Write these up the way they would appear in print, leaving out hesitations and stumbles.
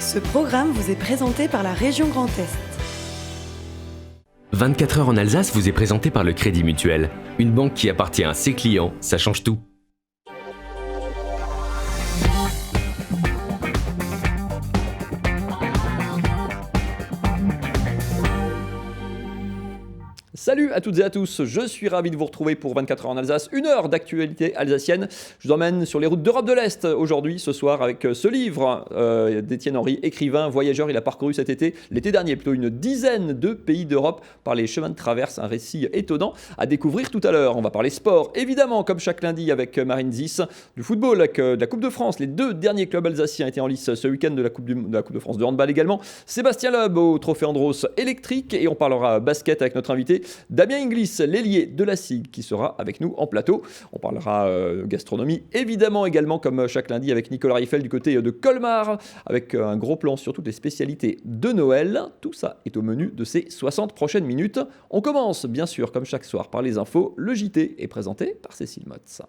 Ce programme vous est présenté par la région Grand Est. 24 heures en Alsace vous est présenté par le Crédit Mutuel. Une banque qui appartient à ses clients, ça change tout. Salut à toutes et à tous, je suis ravi de vous retrouver pour 24 heures en Alsace, une heure d'actualité alsacienne. Je vous emmène sur les routes d'Europe de l'Est aujourd'hui, ce soir, avec ce livre d'Étienne Henry, écrivain, voyageur. Il a parcouru l'été dernier, plutôt une dizaine de pays d'Europe par les chemins de traverse, un récit étonnant à découvrir tout à l'heure. On va parler sport, évidemment, comme chaque lundi avec Marine Zis, du football, avec de la Coupe de France. Les deux derniers clubs alsaciens étaient en lice ce week-end de la Coupe de France de handball également. Sébastien Loeb au Trophée Andros électrique, et on parlera basket avec notre invité Damien Inglis, l'ailier de la SIG, qui sera avec nous en plateau. On parlera gastronomie, évidemment, également, comme chaque lundi, avec Nicolas Riffel du côté de Colmar, avec un gros plan sur toutes les spécialités de Noël. Tout ça est au menu de ces 60 prochaines minutes. On commence, bien sûr, comme chaque soir, par les infos. Le JT est présenté par Cécile Motz.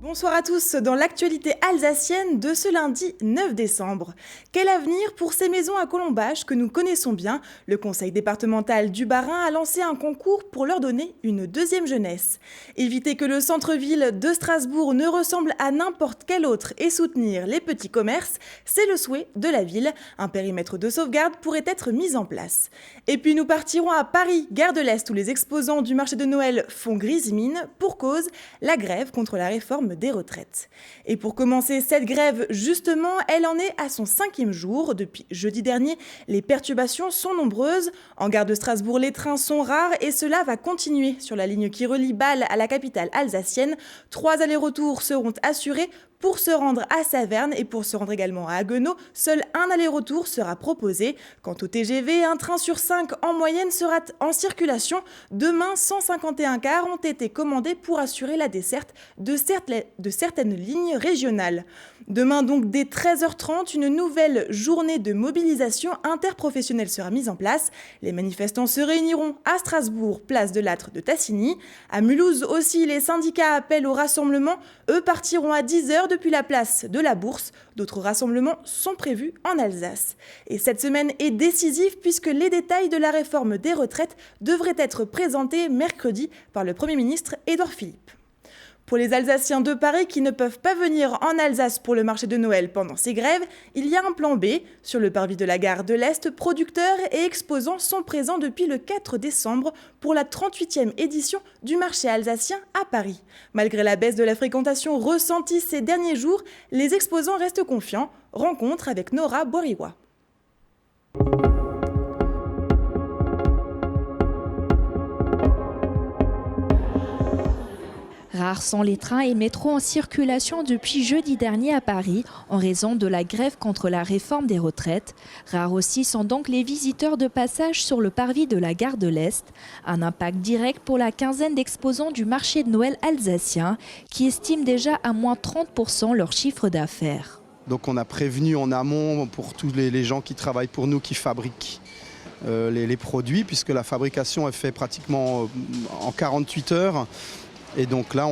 Bonsoir à tous, dans l'actualité alsacienne de ce lundi 9 décembre. Quel avenir pour ces maisons à colombages que nous connaissons bien? Le conseil départemental du Bas-Rhin a lancé un concours pour leur donner une deuxième jeunesse. Éviter que le centre-ville de Strasbourg ne ressemble à n'importe quel autre et soutenir les petits commerces, c'est le souhait de la ville. Un périmètre de sauvegarde pourrait être mis en place. Et puis nous partirons à Paris, gare de l'Est, où les exposants du marché de Noël font grise mine pour cause la grève contre la réforme des retraites. Et pour commencer cette grève, justement, elle en est à son 5e jour. Depuis jeudi dernier, les perturbations sont nombreuses. En gare de Strasbourg, les trains sont rares et cela va continuer sur la ligne qui relie Bâle à la capitale alsacienne. 3 allers-retours seront assurés pour se rendre à Saverne et pour se rendre également à Haguenau. Seul un aller-retour sera proposé. Quant au TGV, un train sur 5 en moyenne sera en circulation. Demain, 151 cars ont été commandés pour assurer la desserte de certaines lignes régionales. Demain, donc, dès 13h30, une nouvelle journée de mobilisation interprofessionnelle sera mise en place. Les manifestants se réuniront à Strasbourg, place de l'Âtre de Tassigny. À Mulhouse aussi, les syndicats appellent au rassemblement. Eux partiront à 10h depuis la place de la Bourse. D'autres rassemblements sont prévus en Alsace. Et cette semaine est décisive puisque les détails de la réforme des retraites devraient être présentés mercredi par le Premier ministre Édouard Philippe. Pour les Alsaciens de Paris qui ne peuvent pas venir en Alsace pour le marché de Noël pendant ces grèves, il y a un plan B. Sur le parvis de la gare de l'Est, producteurs et exposants sont présents depuis le 4 décembre pour la 38e édition du marché alsacien à Paris. Malgré la baisse de la fréquentation ressentie ces derniers jours, les exposants restent confiants. Rencontre avec Nora Boiriwa. Rares sont les trains et métros en circulation depuis jeudi dernier à Paris en raison de la grève contre la réforme des retraites. Rares aussi sont donc les visiteurs de passage sur le parvis de la gare de l'Est. Un impact direct pour la quinzaine d'exposants du marché de Noël alsacien qui estiment déjà à moins 30% leur chiffre d'affaires. Donc on a prévenu en amont pour tous les gens qui travaillent pour nous, qui fabriquent les produits, puisque la fabrication est faite pratiquement en 48 heures. Et donc là,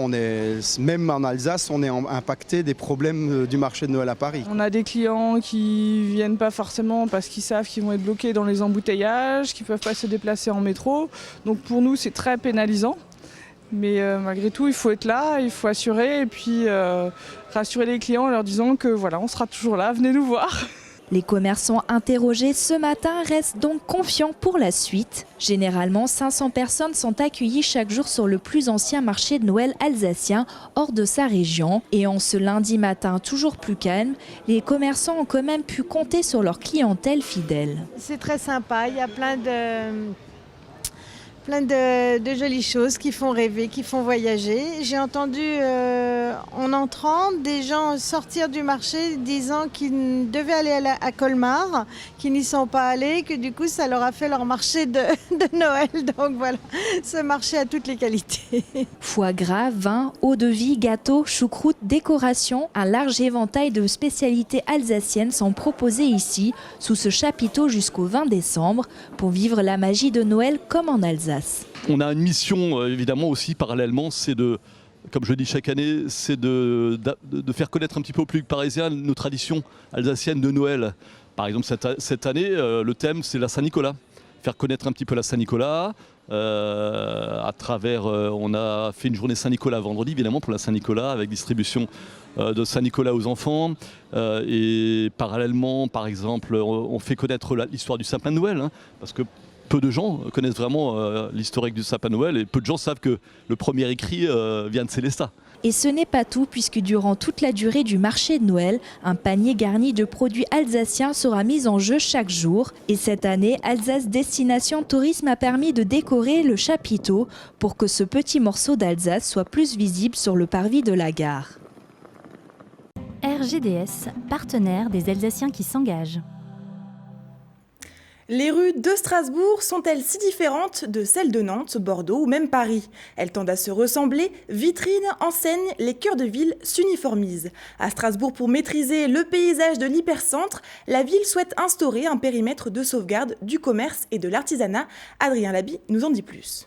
même en Alsace, on est impacté des problèmes du marché de Noël à Paris. On a des clients qui ne viennent pas forcément parce qu'ils savent qu'ils vont être bloqués dans les embouteillages, qu'ils ne peuvent pas se déplacer en métro. Donc pour nous, c'est très pénalisant. Mais malgré tout, il faut être là, il faut assurer et puis rassurer les clients en leur disant que voilà, on sera toujours là, venez nous voir. Les commerçants interrogés ce matin restent donc confiants pour la suite. Généralement, 500 personnes sont accueillies chaque jour sur le plus ancien marché de Noël alsacien hors de sa région. Et en ce lundi matin toujours plus calme, les commerçants ont quand même pu compter sur leur clientèle fidèle. C'est très sympa, il y a plein de jolies choses qui font rêver, qui font voyager. J'ai entendu en entrant des gens sortir du marché disant qu'ils devaient aller à Colmar, qu'ils n'y sont pas allés, que du coup ça leur a fait leur marché de Noël. Donc voilà, ce marché a toutes les qualités. Foie gras, vin, eau de vie, gâteaux, choucroute, décoration, un large éventail de spécialités alsaciennes sont proposées ici, sous ce chapiteau jusqu'au 20 décembre, pour vivre la magie de Noël comme en Alsace. On a une mission évidemment aussi parallèlement, c'est de comme je le dis chaque année, c'est de faire connaître un petit peu au public parisien nos traditions alsaciennes de Noël. Par exemple, cette année, le thème, c'est la Saint-Nicolas. Faire connaître un petit peu la Saint-Nicolas. À travers, on a fait une journée Saint-Nicolas vendredi, évidemment, pour la Saint-Nicolas, avec distribution de Saint-Nicolas aux enfants. Et parallèlement, par exemple, on fait connaître l'histoire du sapin de Noël, hein, parce que peu de gens connaissent vraiment l'historique du sapin de Noël et peu de gens savent que le premier écrit vient de Célestat. Et ce n'est pas tout, puisque durant toute la durée du marché de Noël, un panier garni de produits alsaciens sera mis en jeu chaque jour. Et cette année, Alsace Destination Tourisme a permis de décorer le chapiteau pour que ce petit morceau d'Alsace soit plus visible sur le parvis de la gare. RGDS, partenaire des Alsaciens qui s'engagent. Les rues de Strasbourg sont-elles si différentes de celles de Nantes, Bordeaux ou même Paris? Elles tendent à se ressembler, vitrines, enseignes, les cœurs de ville s'uniformisent. À Strasbourg, pour maîtriser le paysage de l'hypercentre, la ville souhaite instaurer un périmètre de sauvegarde du commerce et de l'artisanat. Adrien Laby nous en dit plus.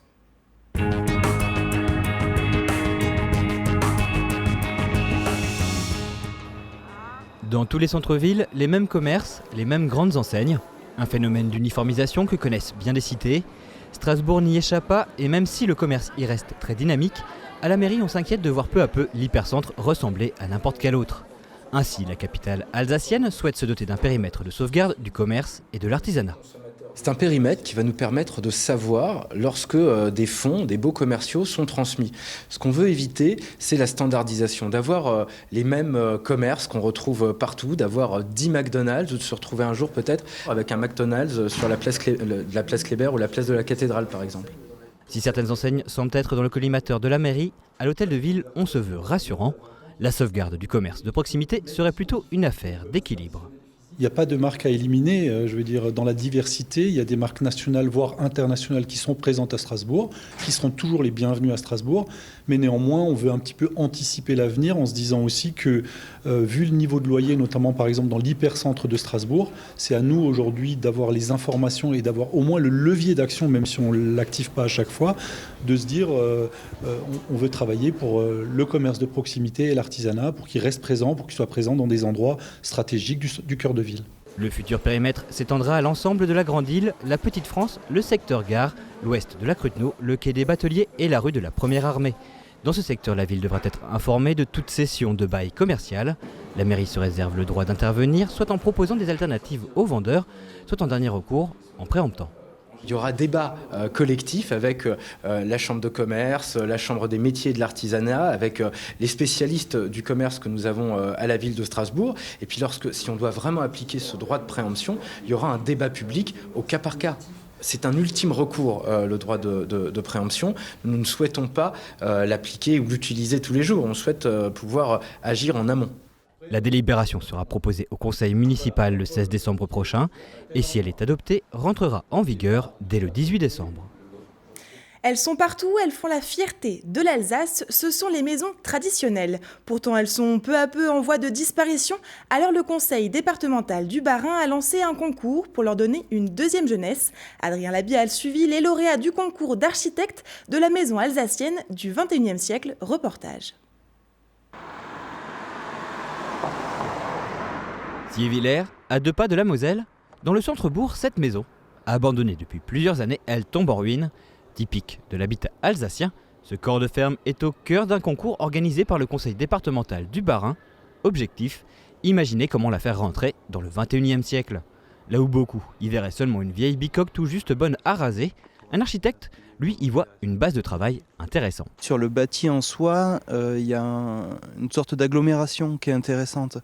Dans tous les centres-villes, les mêmes commerces, les mêmes grandes enseignes. Un phénomène d'uniformisation que connaissent bien des cités. Strasbourg n'y échappe pas et même si le commerce y reste très dynamique, à la mairie on s'inquiète de voir peu à peu l'hypercentre ressembler à n'importe quel autre. Ainsi, la capitale alsacienne souhaite se doter d'un périmètre de sauvegarde du commerce et de l'artisanat. C'est un périmètre qui va nous permettre de savoir lorsque des fonds, des baux commerciaux sont transmis. Ce qu'on veut éviter, c'est la standardisation, d'avoir les mêmes commerces qu'on retrouve partout, d'avoir 10 McDonald's ou de se retrouver un jour peut-être avec un McDonald's sur la place Kléber ou la place de la Cathédrale par exemple. Si certaines enseignes semblent être dans le collimateur de la mairie, à l'hôtel de ville, on se veut rassurant. La sauvegarde du commerce de proximité serait plutôt une affaire d'équilibre. Il n'y a pas de marque à éliminer, je veux dire, dans la diversité, il y a des marques nationales, voire internationales qui sont présentes à Strasbourg, qui seront toujours les bienvenues à Strasbourg, mais néanmoins, on veut un petit peu anticiper l'avenir en se disant aussi que, vu le niveau de loyer, notamment par exemple dans l'hypercentre de Strasbourg, c'est à nous aujourd'hui d'avoir les informations et d'avoir au moins le levier d'action, même si on ne l'active pas à chaque fois, de se dire on veut travailler pour le commerce de proximité et l'artisanat, pour qu'il reste présent, pour qu'il soit présent dans des endroits stratégiques du cœur de ville. Le futur périmètre s'étendra à l'ensemble de la Grande Île, la Petite France, le secteur gare, l'ouest de la Cruteno, le quai des Bateliers et la rue de la Première Armée. Dans ce secteur, la ville devra être informée de toute cession de bail commercial. La mairie se réserve le droit d'intervenir, soit en proposant des alternatives aux vendeurs, soit en dernier recours, en préemptant. Il y aura débat collectif avec la Chambre de commerce, la Chambre des métiers et de l'artisanat, avec les spécialistes du commerce que nous avons à la ville de Strasbourg. Et puis si on doit vraiment appliquer ce droit de préemption, il y aura un débat public au cas par cas. C'est un ultime recours, le droit de préemption. Nous ne souhaitons pas l'appliquer ou l'utiliser tous les jours. On souhaite pouvoir agir en amont. La délibération sera proposée au conseil municipal le 16 décembre prochain et si elle est adoptée, rentrera en vigueur dès le 18 décembre. Elles sont partout, elles font la fierté de l'Alsace, ce sont les maisons traditionnelles. Pourtant, elles sont peu à peu en voie de disparition. Alors le conseil départemental du Bas-Rhin a lancé un concours pour leur donner une deuxième jeunesse. Adrien Laby a suivi les lauréats du concours d'architectes de la maison alsacienne du XXIe siècle. Reportage. Thiers-Villers, à 2 pas de la Moselle, dans le centre-bourg, cette maison, abandonnée depuis plusieurs années, elle tombe en ruine. Typique de l'habitat alsacien, ce corps de ferme est au cœur d'un concours organisé par le conseil départemental du Bas-Rhin. Objectif, imaginer comment la faire rentrer dans le XXIe siècle. Là où beaucoup y verraient seulement une vieille bicoque tout juste bonne à raser, un architecte, lui, y voit une base de travail intéressante. Sur le bâti en soi, il y a une sorte d'agglomération qui est intéressante.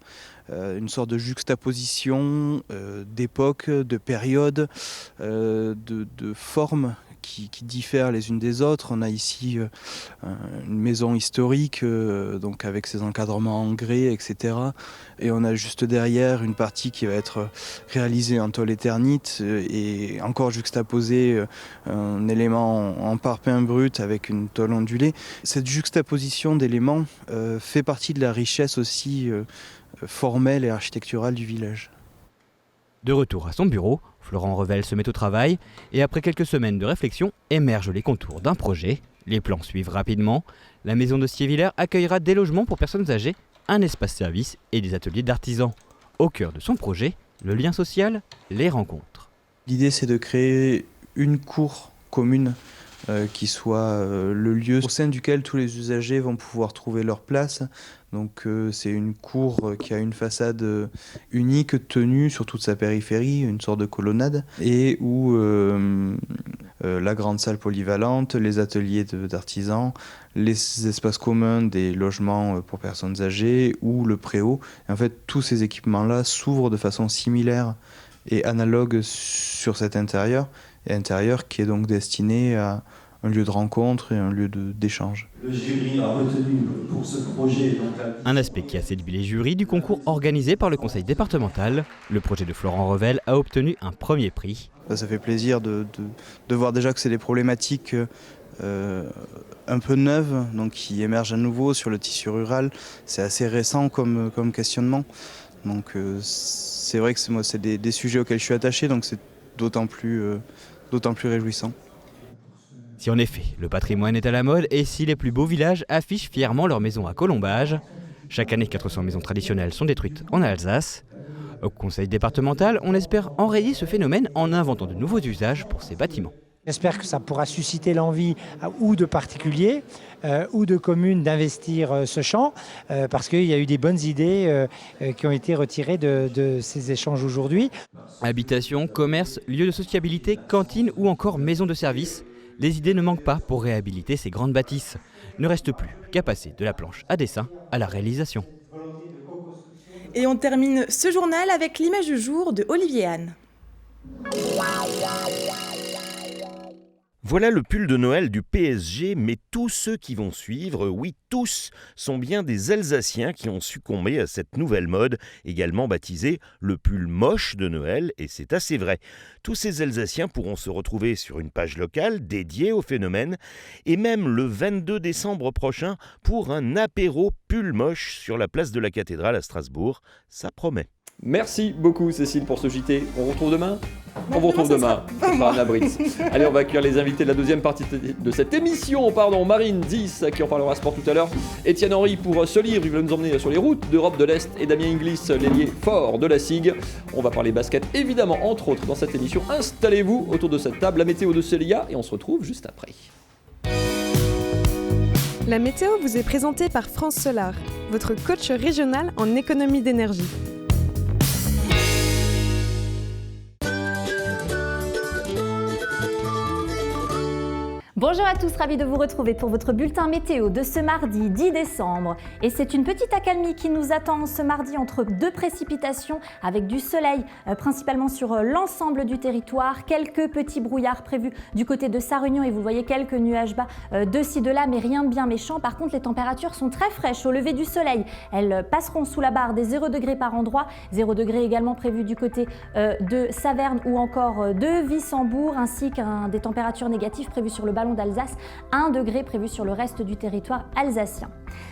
Une sorte de juxtaposition d'époques, de périodes, de formes qui diffèrent les unes des autres. On a ici une maison historique, donc avec ses encadrements en grès, etc. Et on a juste derrière une partie qui va être réalisée en tôle éternite et encore juxtaposée un élément en parpaing brut avec une tôle ondulée. Cette juxtaposition d'éléments fait partie de la richesse aussi formelle et architecturale du village. De retour à son bureau, Florent Revel se met au travail et après quelques semaines de réflexion, émergent les contours d'un projet, Les plans suivent rapidement. La maison de Siévillers accueillera des logements pour personnes âgées, un espace service et des ateliers d'artisans. Au cœur de son projet, le lien social, les rencontres. L'idée, c'est de créer une cour commune qui soit le lieu au sein duquel tous les usagers vont pouvoir trouver leur place. Donc c'est une cour qui a une façade unique tenue sur toute sa périphérie, une sorte de colonnade, et où la grande salle polyvalente, les ateliers d'artisans, les espaces communs des logements pour personnes âgées ou le préau. Et en fait, tous ces équipements-là s'ouvrent de façon similaire et analogue sur cet intérieur qui est donc destiné à un lieu de rencontre et un lieu d'échange. Le jury a retenu pour ce projet... Un aspect qui a séduit les jurys du concours organisé par le conseil départemental. Le projet de Florent Revel a obtenu un premier prix. Ça fait plaisir de voir déjà que c'est des problématiques un peu neuves, donc qui émergent à nouveau sur le tissu rural. C'est assez récent comme questionnement. Donc c'est vrai que c'est des sujets auxquels je suis attaché, donc c'est d'autant plus réjouissant. Si en effet, le patrimoine est à la mode et si les plus beaux villages affichent fièrement leurs maisons à colombage, chaque année 400 maisons traditionnelles sont détruites en Alsace. Au conseil départemental, on espère enrayer ce phénomène en inventant de nouveaux usages pour ces bâtiments. J'espère que ça pourra susciter l'envie ou de particuliers ou de communes d'investir ce champ parce qu'il y a eu des bonnes idées qui ont été retirées de ces échanges aujourd'hui. Habitation, commerce, lieux de sociabilité, cantine ou encore maison de service, les idées ne manquent pas pour réhabiliter ces grandes bâtisses. Ne reste plus qu'à passer de la planche à dessin à la réalisation. Et on termine ce journal avec l'image du jour de Olivier Anne. Voilà le pull de Noël du PSG, mais tous ceux qui vont suivre, oui tous, sont bien des Alsaciens qui ont succombé à cette nouvelle mode, également baptisée le pull moche de Noël, et c'est assez vrai. Tous ces Alsaciens pourront se retrouver sur une page locale dédiée au phénomène, et même le 22 décembre prochain pour un apéro pull moche sur la place de la cathédrale à Strasbourg. Ça promet. Merci beaucoup Cécile pour ce JT. On vous retrouve demain ? On vous retrouve demain. Anna Britz. Allez, on va accueillir les invités de la deuxième partie de cette émission. Marine Dix, à qui on parlera sport tout à l'heure. Étienne Henry pour ce livre. Il va nous emmener sur les routes d'Europe de l'Est. Et Damien Inglis, l'ailier fort de la SIG. On va parler basket, évidemment, entre autres, dans cette émission. Installez-vous autour de cette table. La météo de Célia. Et on se retrouve juste après. La météo vous est présentée par France Solar, votre coach régional en économie d'énergie. Bonjour à tous, ravi de vous retrouver pour votre bulletin météo de ce mardi 10 décembre. Et c'est une petite accalmie qui nous attend ce mardi entre deux précipitations avec du soleil, principalement sur l'ensemble du territoire. Quelques petits brouillards prévus du côté de Sarre-Union et vous voyez quelques nuages bas de ci de là, mais rien de bien méchant. Par contre, les températures sont très fraîches au lever du soleil. Elles passeront sous la barre des 0 degrés par endroit. 0 degrés également prévu du côté de Saverne ou encore de Wissembourg, ainsi qu'un des températures négatives prévues sur le ballon d'Alsace, 1 degré prévu sur le reste du territoire alsacien.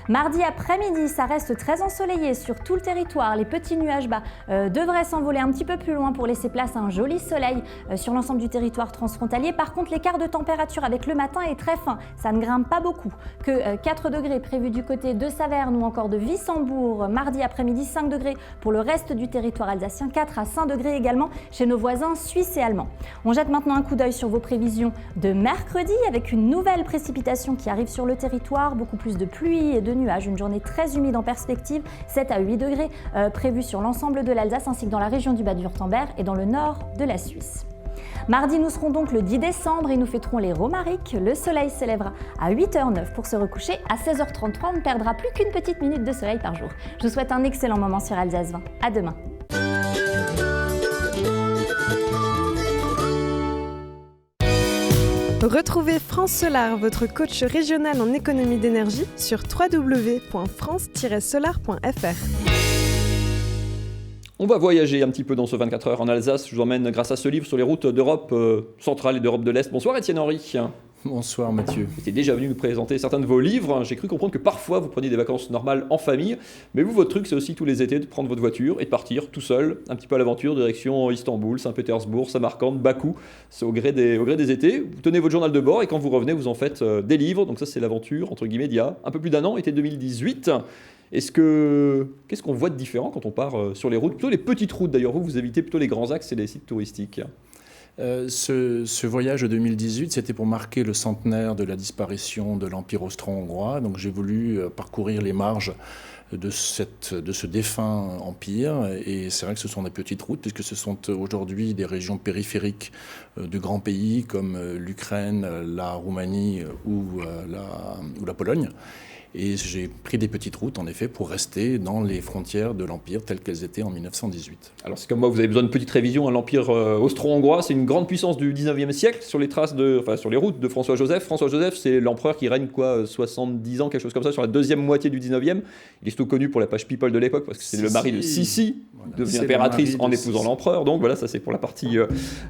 Mardi après-midi, ça reste très ensoleillé sur tout le territoire. Les petits nuages bas devraient s'envoler un petit peu plus loin pour laisser place à un joli soleil sur l'ensemble du territoire transfrontalier. Par contre, l'écart de température avec le matin est très fin. Ça ne grimpe pas beaucoup. Que 4 degrés prévus du côté de Saverne ou encore de Wissembourg. Mardi après-midi, 5 degrés pour le reste du territoire alsacien. 4 à 5 degrés également chez nos voisins suisses et allemands. On jette maintenant un coup d'œil sur vos prévisions de mercredi avec une nouvelle précipitation qui arrive sur le territoire. Beaucoup plus de pluie et de nuages. Une journée très humide en perspective. 7 à 8 degrés prévus sur l'ensemble de l'Alsace ainsi que dans la région du Bade-Wurtemberg et dans le nord de la Suisse. Mardi, nous serons donc le 10 décembre et nous fêterons les Romariques. Le soleil s'élèvera à 8h09 pour se recoucher. À 16h33, on ne perdra plus qu'une petite minute de soleil par jour. Je vous souhaite un excellent moment sur Alsace 20. À demain. Retrouvez France Solar, votre coach régional en économie d'énergie sur www.france-solar.fr. On va voyager un petit peu dans ce 24 heures en Alsace. Je vous emmène grâce à ce livre sur les routes d'Europe centrale et d'Europe de l'Est. Bonsoir Étienne Henry. Bonsoir Mathieu. Vous étiez déjà venu nous présenter certains de vos livres. J'ai cru comprendre que parfois vous preniez des vacances normales en famille, mais vous, votre truc, c'est aussi tous les étés de prendre votre voiture et de partir tout seul, un petit peu à l'aventure, direction Istanbul, Saint-Pétersbourg, Samarcande, Bakou. C'est au gré des étés. Vous tenez votre journal de bord et quand vous revenez, vous en faites des livres. Donc ça, c'est l'aventure, entre guillemets, d'il y a un peu plus d'un an, été 2018. Qu'est-ce qu'on voit de différent quand on part sur les routes, plutôt les petites routes d'ailleurs, vous évitez plutôt les grands axes et les sites touristiques? Ce voyage de 2018, c'était pour marquer le centenaire de la disparition de l'Empire austro-hongrois. Donc j'ai voulu parcourir les marges de ce défunt empire. Et c'est vrai que ce sont des petites routes, puisque ce sont aujourd'hui des régions périphériques de grands pays comme l'Ukraine, la Roumanie ou la Pologne. Et j'ai pris des petites routes, en effet, pour rester dans les frontières de l'Empire telles qu'elles étaient en 1918. Alors c'est comme moi, vous avez besoin de petite révision. L'Empire austro-hongrois, c'est une grande puissance du 19e siècle sur les sur les routes de François-Joseph. François-Joseph, c'est l'empereur qui règne 70 ans, quelque chose comme ça, sur la deuxième moitié du 19e. Il est surtout connu pour la page People de l'époque, parce que c'est le mari de Sissi, devenue impératrice en épousant l'empereur. Donc voilà, ça c'est pour la partie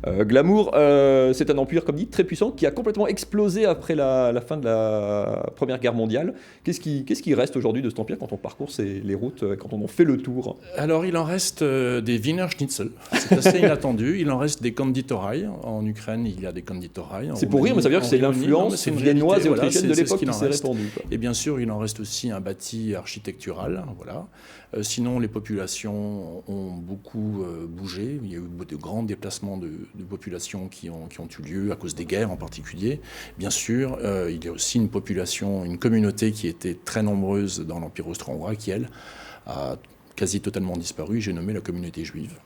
glamour. C'est un empire, comme dit, très puissant, qui a complètement explosé après la fin de la Première Guerre mondiale. Qu'est-ce qui reste aujourd'hui de cet empire quand on parcourt les routes, quand on en fait le tour? Alors il en reste des Wiener Schnitzel, c'est assez inattendu. Il en reste des konditorei. En Ukraine, il y a des konditorei. C'est pour rire, mais ça veut dire que c'est l'influence viennoise et autrichienne de l'époque qui s'est répandue. Et bien sûr, il en reste aussi un bâti architectural. Voilà. Sinon, les populations ont beaucoup bougé. Il y a eu de grands déplacements de populations qui ont eu lieu à cause des guerres en particulier. Bien sûr, il y a aussi une population, une communauté qui était très nombreuse dans l'Empire austro-hongrois qui, elle, a quasi totalement disparu. J'ai nommé la communauté juive.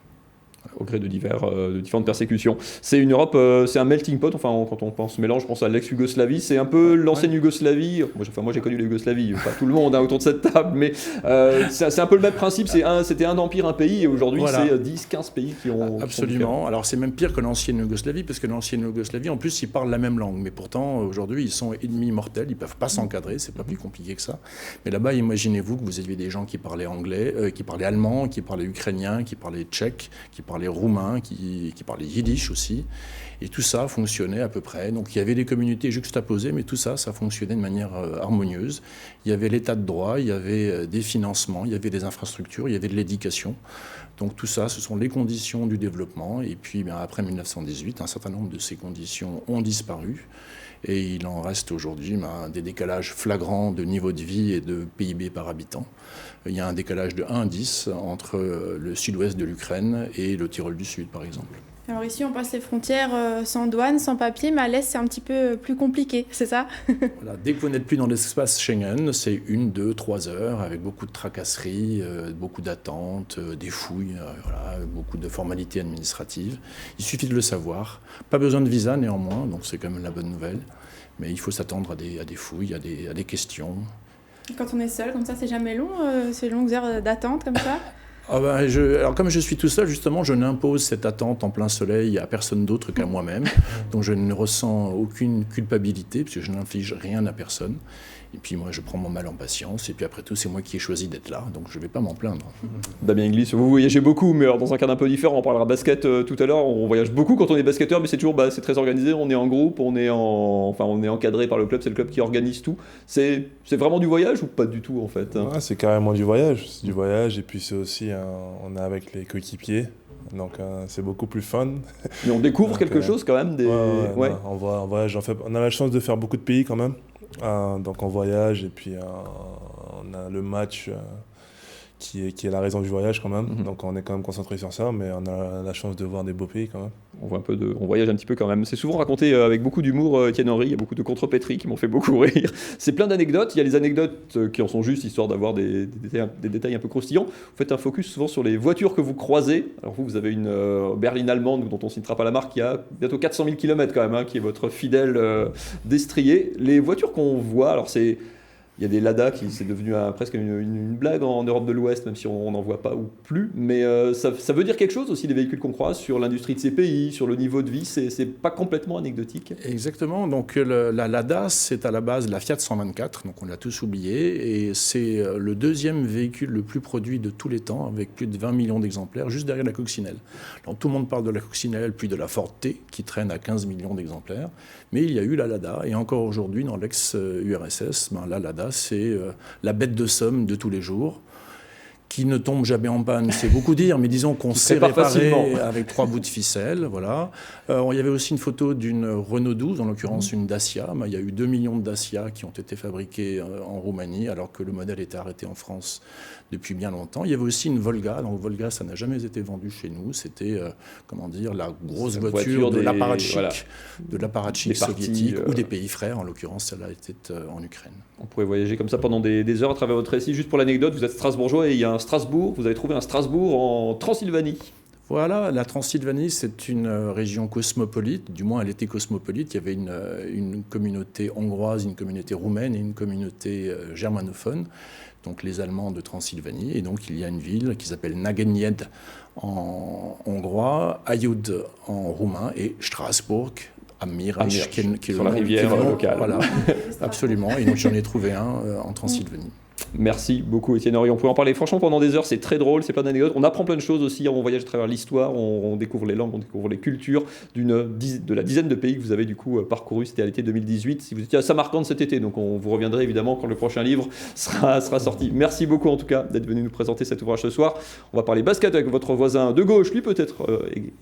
Au gré de différentes persécutions. C'est une Europe, c'est un melting pot, enfin quand on pense mélange, je pense à l'ex-Yougoslavie, c'est un peu l'ancienne Yougoslavie, moi j'ai connu la Yougoslavie, pas tout le monde autour de cette table, mais c'est un peu le même principe, c'était un empire, un pays, et aujourd'hui voilà. C'est 10-15 pays qui ont... Absolument, alors c'est même pire que l'ancienne Yougoslavie, parce que l'ancienne Yougoslavie, en plus, ils parlent la même langue, mais pourtant, aujourd'hui, ils sont ennemis mortels, ils ne peuvent pas s'encadrer, c'est pas plus compliqué que ça. Mais là-bas, imaginez-vous que vous aviez des gens qui parlaient anglais, qui parlaient allemand, qui parlaient ukrainien, qui parlaient tchèque, qui parlaient roumain, qui parlaient yiddish aussi, et tout ça fonctionnait à peu près. Donc il y avait des communautés juxtaposées, mais tout ça, ça fonctionnait de manière harmonieuse. Il y avait l'état de droit, il y avait des financements, il y avait des infrastructures, il y avait de l'éducation. Donc tout ça, ce sont les conditions du développement. Et puis après 1918, un certain nombre de ces conditions ont disparu. Et il en reste aujourd'hui des décalages flagrants de niveau de vie et de PIB par habitant. Il y a un décalage de 1 à 10 entre le sud-ouest de l'Ukraine et le Tyrol du Sud, par exemple. Alors ici, on passe les frontières sans douane, sans papier, mais à l'est, c'est un petit peu plus compliqué, c'est ça? Voilà, dès que vous n'êtes plus dans l'espace Schengen, c'est 1, 2, 3 heures, avec beaucoup de tracasseries, beaucoup d'attentes, des fouilles, voilà, beaucoup de formalités administratives. Il suffit de le savoir. Pas besoin de visa néanmoins, donc c'est quand même la bonne nouvelle. Mais il faut s'attendre à des fouilles, à des questions. Quand on est seul, comme ça, c'est jamais long, ces longues heures d'attente comme ça? Alors comme je suis tout seul, justement, je n'impose cette attente en plein soleil à personne d'autre qu'à moi-même. Donc je ne ressens aucune culpabilité, parce que je n'inflige rien à personne. Et puis moi, je prends mon mal en patience. Et puis après tout, c'est moi qui ai choisi d'être là, donc je ne vais pas m'en plaindre. Damien Inglis, vous voyagez beaucoup, mais alors dans un cadre un peu différent. On parlera basket tout à l'heure. On voyage beaucoup quand on est basketteur, mais c'est toujours c'est très organisé. On est en groupe, on est encadré par le club. C'est le club qui organise tout. C'est vraiment du voyage ou pas du tout en fait? Ouais, c'est carrément du voyage. C'est du voyage et puis c'est aussi on est avec les coéquipiers. Donc c'est beaucoup plus fun. Mais on découvre quelque chose quand même. Ouais. On voyage, on a la chance de faire beaucoup de pays quand même. Donc on voyage et puis on a le match qui est la raison du voyage quand même. Donc on est quand même concentré sur ça, mais on a la chance de voir des beaux pays quand même. On voyage un petit peu quand même. C'est souvent raconté avec beaucoup d'humour, Étienne Henry. Il y a beaucoup de contrepétries qui m'ont fait beaucoup rire. C'est plein d'anecdotes. Il y a les anecdotes qui en sont justes, histoire d'avoir des détails un peu croustillants. Vous faites un focus souvent sur les voitures que vous croisez. Alors vous avez une berline allemande, dont on ne citera pas la marque, qui a bientôt 400 000 km quand même, qui est votre fidèle destrier. Les voitures qu'on voit, alors c'est Il y a des Lada qui c'est devenu presque une blague en Europe de l'Ouest, même si on n'en voit pas ou plus. Mais ça veut dire quelque chose aussi, les véhicules qu'on croise, sur l'industrie de ces pays, sur le niveau de vie. C'est pas complètement anecdotique. Exactement. Donc la Lada, c'est à la base la Fiat 124, donc on l'a tous oublié. Et c'est le deuxième véhicule le plus produit de tous les temps, avec plus de 20 millions d'exemplaires, juste derrière la coccinelle. Donc tout le monde parle de la coccinelle, puis de la Ford T, qui traîne à 15 millions d'exemplaires. Mais il y a eu la Lada. Et encore aujourd'hui, dans l'ex-URSS, la Lada, c'est la bête de somme de tous les jours, qui ne tombe jamais en panne, c'est beaucoup dire, mais disons qu'on sait réparer avec 3 bouts de ficelle. Voilà. Il y avait aussi une photo d'une Renault 12, en l'occurrence une Dacia. Il y a eu 2 millions de Dacia qui ont été fabriqués en Roumanie, alors que le modèle était arrêté en France depuis bien longtemps. Il y avait aussi une Volga. Donc Volga, ça n'a jamais été vendu chez nous. C'était, la grosse voiture de l'apparatchik, soviétique ou des pays frères. En l'occurrence, celle-là était en Ukraine. On pourrait voyager comme ça pendant des heures à travers votre récit. Juste pour l'anecdote, vous êtes strasbourgeois et il y a un Strasbourg. Vous avez trouvé un Strasbourg en Transylvanie. Voilà, la Transylvanie, c'est une région cosmopolite, du moins elle était cosmopolite. Il y avait une communauté hongroise, une communauté roumaine et une communauté germanophone, donc les Allemands de Transylvanie. Et donc il y a une ville qui s'appelle Nagenied en hongrois, Aiud en roumain et Strasbourg à Mirch, qui est sur la rivière locale. Voilà, absolument. Et donc j'en ai trouvé un en Transylvanie. Merci beaucoup Étienne Henry. On pourrait en parler franchement pendant des heures, c'est très drôle, c'est plein d'anecdotes. On apprend plein de choses aussi, on voyage à travers l'histoire, on découvre les langues, on découvre les cultures de la dizaine de pays que vous avez du coup parcouru. C'était à l'été 2018. Si vous étiez à Samarcande cet été, donc on vous reviendrait évidemment quand le prochain livre sera sorti. Merci beaucoup en tout cas d'être venu nous présenter cet ouvrage ce soir. On va parler basket avec votre voisin de gauche. Lui peut-être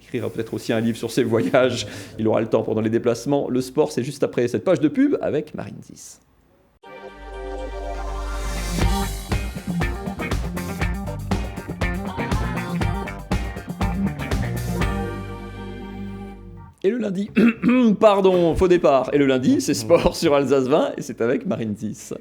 écrira peut-être aussi un livre sur ses voyages. Il aura le temps pendant les déplacements. Le sport, c'est juste après cette page de pub avec Marine Zis. Et le lundi, pardon, faux départ. Et le lundi, c'est sport sur Alsace 20 et c'est avec Marine Zis.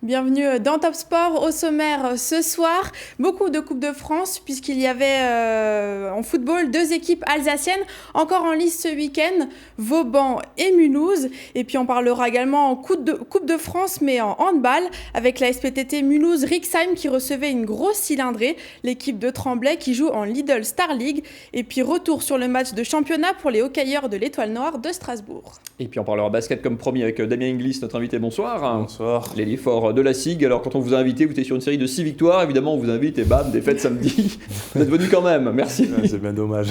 Bienvenue dans Top Sport. Au sommaire ce soir, beaucoup de Coupe de France puisqu'il y avait en football 2 équipes alsaciennes encore en lice ce week-end, Vauban et Mulhouse. Et puis on parlera également en Coupe de France mais en handball avec la SPTT Mulhouse-Rixheim qui recevait une grosse cylindrée, l'équipe de Tremblay qui joue en Lidl Star League. Et puis retour sur le match de championnat pour les hockeyeurs de l'Étoile Noire de Strasbourg. Et puis on parlera basket comme promis avec Damien Inglis, notre invité. Bonsoir. Bonsoir. L'ailier fort de la SIG. Alors quand on vous a invité, vous étiez sur une série de 6 victoires. Évidemment, on vous invite et bam, défaite samedi. Vous êtes venu quand même. Merci. C'est bien dommage.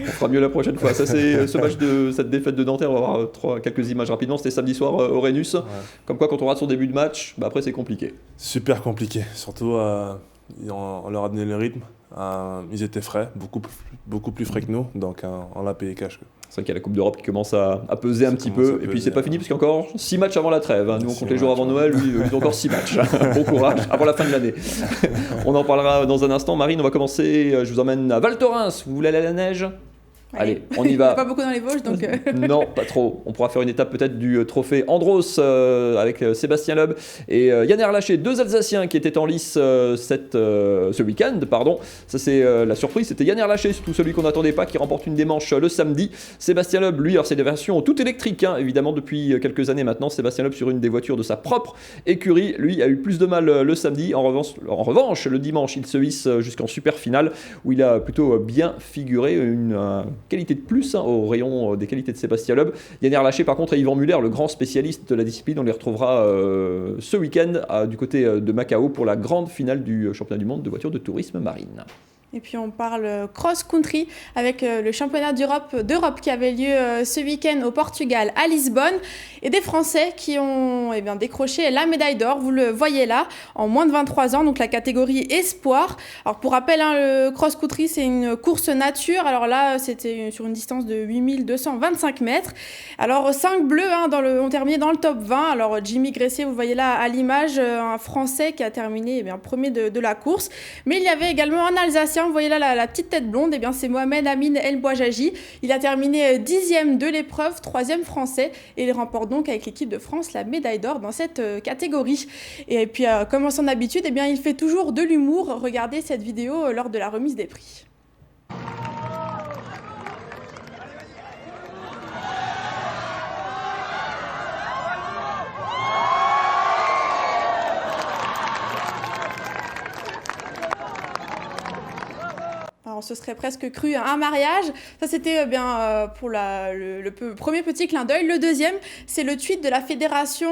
On fera mieux la prochaine fois. Ça, c'est ce match de cette défaite de Nanterre. On va avoir quelques images rapidement. C'était samedi soir au Rhenus. Ouais. Comme quoi, quand on rate son début de match, après c'est compliqué. Super compliqué. Surtout, on leur a donné le rythme. Ils étaient frais, beaucoup plus frais que nous. Donc on l'a payé cash. C'est vrai qu'il y a la Coupe d'Europe qui commence à peser un petit peu. Et puis c'est pas fini parce qu'il y a encore 6 matchs avant la trêve. Nous on compte les jours avant Noël, lui ils ont encore 6 matchs. Bon courage avant la fin de l'année. On en parlera dans un instant. Marine, on va commencer. Je vous emmène à Val Thorens. Vous voulez aller à la neige ? Allez, on y va. Pas beaucoup dans les Vosges, donc... Non, pas trop. On pourra faire une étape peut-être du trophée Andros avec Sébastien Loeb et Yann Erlaché, 2 Alsaciens qui étaient en lice ce week-end. Pardon. Ça, c'est la surprise. C'était Yann Erlaché, surtout celui qu'on n'attendait pas, qui remporte une des manches le samedi. Sébastien Loeb, lui, alors c'est des versions toutes électriques, évidemment, depuis quelques années maintenant. Sébastien Loeb sur une des voitures de sa propre écurie. Lui a eu plus de mal le samedi. En revanche, le dimanche, il se hisse jusqu'en super finale où il a plutôt bien figuré une qualité de plus au rayon des qualités de Sébastien Loeb. Yann Erlaché par contre et Yvan Muller, le grand spécialiste de la discipline, on les retrouvera ce week-end du côté de Macao pour la grande finale du championnat du monde de voitures de tourisme marine. Et puis on parle cross-country avec le championnat d'Europe qui avait lieu ce week-end au Portugal, à Lisbonne, et des Français qui ont décroché la médaille d'or, vous le voyez là, en moins de 23 ans, donc la catégorie espoir. Alors pour rappel, le cross-country c'est une course nature, alors là c'était sur une distance de 8225 mètres. Alors 5 bleus ont terminé dans le top 20, alors Jimmy Gressier, vous le voyez là à l'image, un Français qui a terminé premier de la course, mais il y avait également un Alsacien Alsacien. Vous voyez là la petite tête blonde, eh bien c'est Mohamed Amin El Bouajaji. Il a terminé 10e de l'épreuve, 3e français, et il remporte donc avec l'équipe de France la médaille d'or dans cette catégorie. Et puis comme à son habitude, eh bien il fait toujours de l'humour. Regardez cette vidéo lors de la remise des prix. On se serait presque cru à un mariage. Ça, c'était pour le premier petit clin d'œil. Le deuxième, c'est le tweet de la Fédération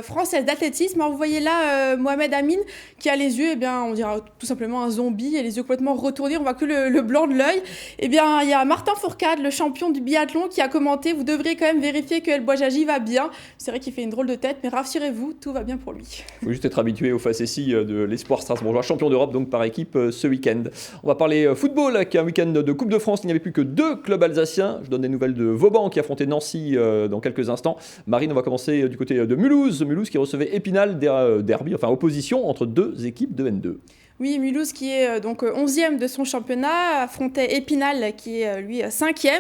française d'athlétisme. Vous voyez là Mohamed Amin qui a les yeux, on dirait tout simplement un zombie, et les yeux complètement retournés. On voit que le blanc de l'œil. Il y a Martin Fourcade, le champion du biathlon, qui a commenté: vous devriez quand même vérifier que El Bouajaji va bien. C'est vrai qu'il fait une drôle de tête, mais rassurez-vous, tout va bien pour lui. Il faut juste être habitué aux facéties de l'espoir strasbourgeois, champion d'Europe donc par équipe ce week-end. On va parler football avec un week-end de Coupe de France. Il n'y avait plus que 2 clubs alsaciens. Je donne des nouvelles de Vauban qui affrontait Nancy dans quelques instants. Marine, on va commencer du côté de Mulhouse. Mulhouse qui recevait Épinal, derby, opposition entre 2 équipes de N2. Oui, Mulhouse qui est donc 11e de son championnat affrontait Épinal qui est lui 5e.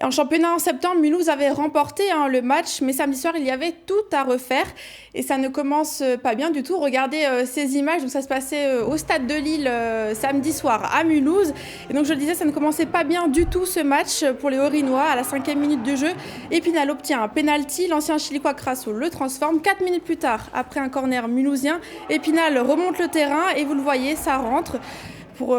En championnat en septembre, Mulhouse avait remporté le match, mais samedi soir, il y avait tout à refaire et ça ne commence pas bien du tout. Regardez ces images, donc ça se passait au stade de Lille samedi soir à Mulhouse. Et donc je le disais, ça ne commençait pas bien du tout ce match pour les Haut-Rhinois. À la 5e minute de jeu, Épinal obtient un penalty. L'ancien Chilicois Crasso le transforme. 4 minutes plus tard, après un corner mulhousien, Épinal remonte le terrain et vous le voyez, ça rentre. Pour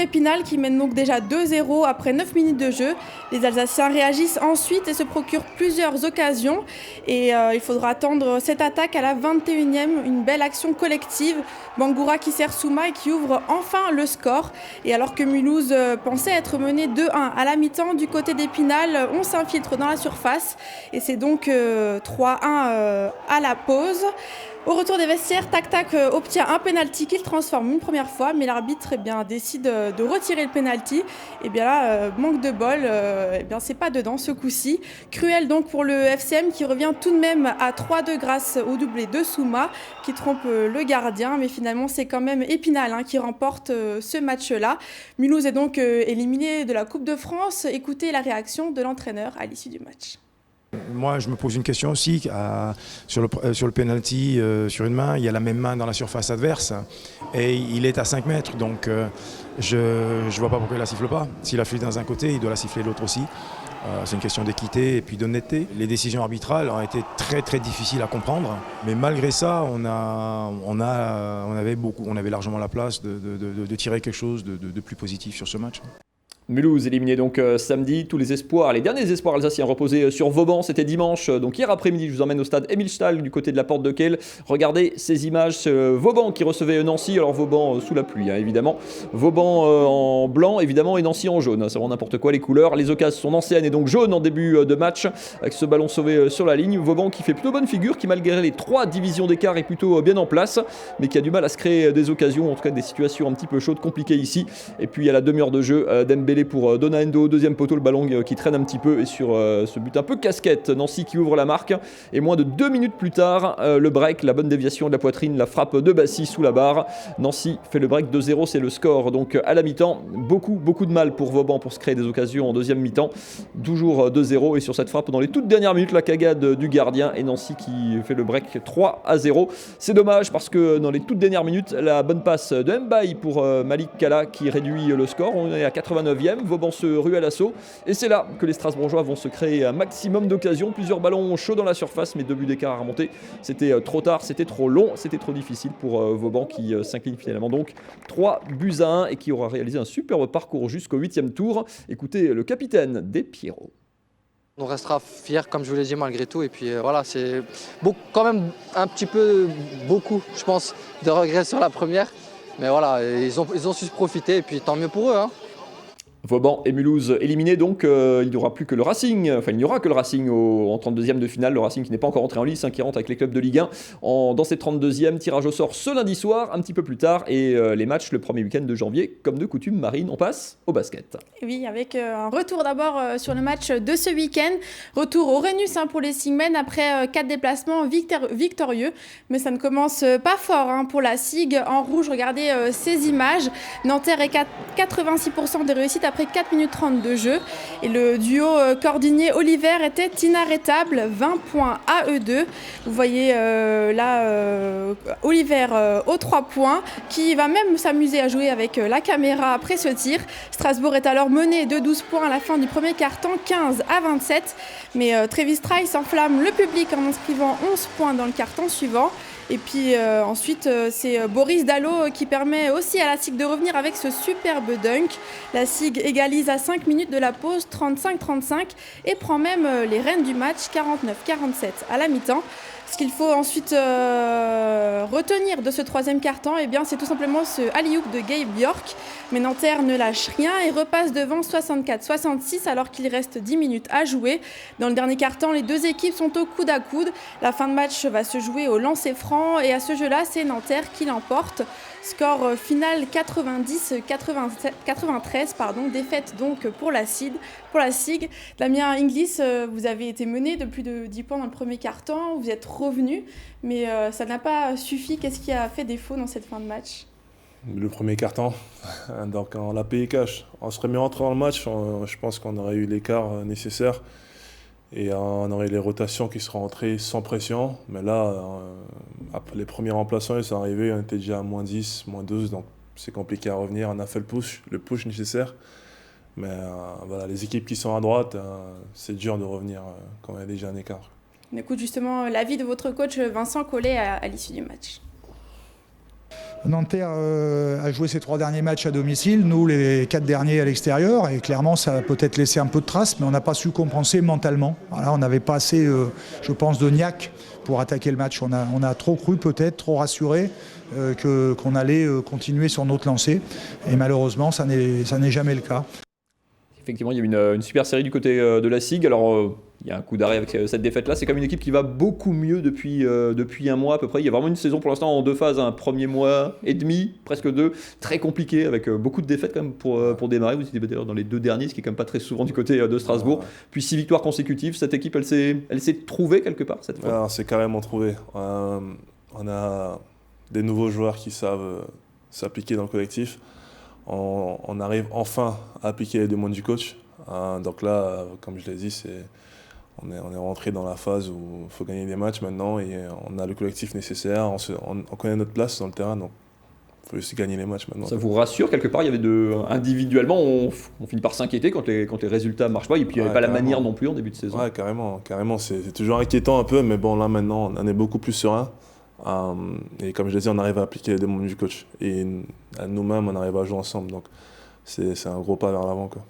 Épinal qui mène donc déjà 2-0 après 9 minutes de jeu. Les Alsaciens réagissent ensuite et se procurent plusieurs occasions. Et il faudra attendre cette attaque à la 21e, une belle action collective. Bangoura qui sert Souma et qui ouvre enfin le score. Et alors que Mulhouse pensait être mené 2-1 à la mi-temps, du côté d'Épinal, on s'infiltre dans la surface. Et c'est donc 3-1 à la pause. Au retour des vestiaires, Tac obtient un penalty qu'il transforme une première fois, mais l'arbitre décide de retirer le penalty. Et bien là, manque de bol, c'est pas dedans ce coup-ci. Cruel donc pour le FCM qui revient tout de même à 3-2 grâce au doublé de Souma qui trompe le gardien, mais finalement c'est quand même Épinal qui remporte ce match-là. Mulhouse est donc éliminé de la Coupe de France. Écoutez la réaction de l'entraîneur à l'issue du match. Moi, je me pose une question aussi. Sur le penalty, sur une main, il y a la même main dans la surface adverse et il est à 5 mètres. Donc, je ne vois pas pourquoi il ne la siffle pas. S'il a fait dans un côté, il doit la siffler de l'autre aussi. C'est une question d'équité et puis d'honnêteté. Les décisions arbitrales ont été très très difficiles à comprendre. Mais malgré ça, on avait largement la place de tirer quelque chose de plus positif sur ce match. Mulhouse éliminé donc samedi. Tous les espoirs, les derniers espoirs alsaciens reposés sur Vauban, c'était dimanche. Donc hier après-midi, je vous emmène au stade Emil Stahl du côté de la porte de Kehl. Regardez ces images, Vauban qui recevait Nancy. Alors Vauban sous la pluie, évidemment. Vauban en blanc, évidemment, et Nancy en jaune. Ça rend n'importe quoi les couleurs. Les occasions sont anciennes et donc jaunes en début de match avec ce ballon sauvé sur la ligne. Vauban qui fait plutôt bonne figure, qui malgré les 3 divisions d'écart est plutôt bien en place, mais qui a du mal à se créer des occasions, en tout cas des situations un petit peu chaudes, compliquées ici. Et puis à la demi-heure de jeu, Dembélé pour Donando, deuxième poteau, le ballon qui traîne un petit peu et sur ce but un peu casquette, Nancy qui ouvre la marque et moins de 2 minutes plus tard, le break, la bonne déviation de la poitrine, la frappe de Bassi sous la barre. Nancy fait le break 2-0, c'est le score. Donc à la mi-temps, beaucoup de mal pour Vauban pour se créer des occasions en deuxième mi-temps, toujours 2-0 et sur cette frappe dans les toutes dernières minutes, la cagade du gardien et Nancy qui fait le break 3-0. C'est dommage parce que dans les toutes dernières minutes, la bonne passe de Mbaye pour Malik Kala qui réduit le score. On est à 89e, Vauban se rue à l'assaut et c'est là que les Strasbourgeois vont se créer un maximum d'occasions, plusieurs ballons chauds dans la surface mais 2 buts d'écart à remonter. C'était trop tard, c'était trop long, c'était trop difficile pour Vauban qui s'incline finalement donc 3-1 et qui aura réalisé un superbe parcours jusqu'au 8e tour. Écoutez le capitaine des Pierrots. On restera fiers, comme je vous l'ai dit, malgré tout. Et puis voilà, c'est quand même un petit peu, je pense, de regrets sur la première. Mais voilà, ils ont su se profiter et puis tant mieux pour eux. Vauban et Mulhouse éliminés, donc il n'y aura plus que le Racing, enfin il n'y aura que le Racing en 32e de finale, le Racing qui n'est pas encore entré en lice, qui rentre avec les clubs de Ligue 1 dans cette 32e, tirage au sort ce lundi soir, un petit peu plus tard, et les matchs le premier week-end de janvier, comme de coutume. Marine, on passe au basket. Oui, avec un retour d'abord sur le match de ce week-end, retour au Rhenus pour les Sigmen après 4 déplacements victorieux, mais ça ne commence pas fort pour la SIG. En rouge, regardez ces images, Nanterre est 86% de réussite après 4 minutes 30 de jeu. Et le duo Cordigné-Oliver était inarrêtable, 20 points à eux deux. Vous voyez Oliver aux 3 points, qui va même s'amuser à jouer avec la caméra après ce tir. Strasbourg est alors mené de 12 points à la fin du premier quart-temps, 15-27. Mais Travis Trice enflamme le public en inscrivant 11 points dans le quart-temps suivant. Et puis ensuite, c'est Boris Dallot qui permet aussi à la SIG de revenir avec ce superbe dunk. La SIG égalise à 5 minutes de la pause, 35-35, et prend même les rênes du match, 49-47 à la mi-temps. Ce qu'il faut ensuite retenir de ce troisième quart-temps, c'est tout simplement ce alley-oop de Gabe Bjork. Mais Nanterre ne lâche rien et repasse devant 64-66 alors qu'il reste 10 minutes à jouer. Dans le dernier quart-temps, les deux équipes sont au coude à coude. La fin de match va se jouer au lancer franc et à ce jeu-là, c'est Nanterre qui l'emporte. Score final 90-93, défaite donc pour la SIG. Damien Inglis, vous avez été mené de plus de 10 points dans le premier quart-temps, vous êtes revenu, mais ça n'a pas suffi. Qu'est-ce qui a fait défaut dans cette fin de match ? Le premier quart-temps, donc on l'a payé cash. On serait mieux rentré dans le match, je pense qu'on aurait eu l'écart nécessaire. Et on aurait les rotations qui seraient rentrées sans pression. Mais là, après les premiers remplaçants, ils sont arrivés, on était déjà à moins 10, moins 12. Donc c'est compliqué à revenir. On a fait le push nécessaire. Mais voilà, les équipes qui sont à droite, c'est dur de revenir quand il y a déjà un écart. On écoute justement l'avis de votre coach Vincent Collet à l'issue du match. Nanterre a joué ses 3 derniers matchs à domicile, nous les 4 derniers à l'extérieur, et clairement ça a peut-être laissé un peu de traces, mais on n'a pas su compenser mentalement. Voilà, on n'avait pas assez, je pense, de niaque pour attaquer le match. On a trop cru peut-être, trop rassuré qu'on allait continuer sur notre lancée, et malheureusement ça n'est jamais le cas. Effectivement, il y a eu une super série du côté de la SIG. Alors, il y a un coup d'arrêt avec cette défaite-là. C'est quand même une équipe qui va beaucoup mieux depuis un mois à peu près. Il y a vraiment une saison pour l'instant en 2 phases. Un premier mois et demi, presque 2. Très compliqué, avec beaucoup de défaites quand même pour démarrer. Vous étiez d'ailleurs dans les 2 derniers, ce qui est quand même pas très souvent du côté de Strasbourg. Puis 6 victoires consécutives. Cette équipe, elle s'est trouvée quelque part cette fois. Alors, c'est carrément trouvé. On a des nouveaux joueurs qui savent s'appliquer dans le collectif. On arrive enfin à appliquer les demandes du coach. Donc là, comme je l'ai dit, on est rentré dans la phase où il faut gagner des matchs maintenant et on a le collectif nécessaire, on connaît notre place dans le terrain, donc il faut aussi gagner les matchs maintenant. Ça vous rassure quelque part? Il y avait individuellement, on finit par s'inquiéter quand les résultats ne marchent pas, et puis il n'y avait pas la manière non plus en début de saison. Ouais, carrément, c'est toujours inquiétant un peu, mais bon, là maintenant, on est beaucoup plus serein. Et comme je l'ai dit, on arrive à appliquer les demandes du coach. Et à nous-mêmes, on arrive à jouer ensemble. Donc c'est un gros pas vers l'avant, quoi.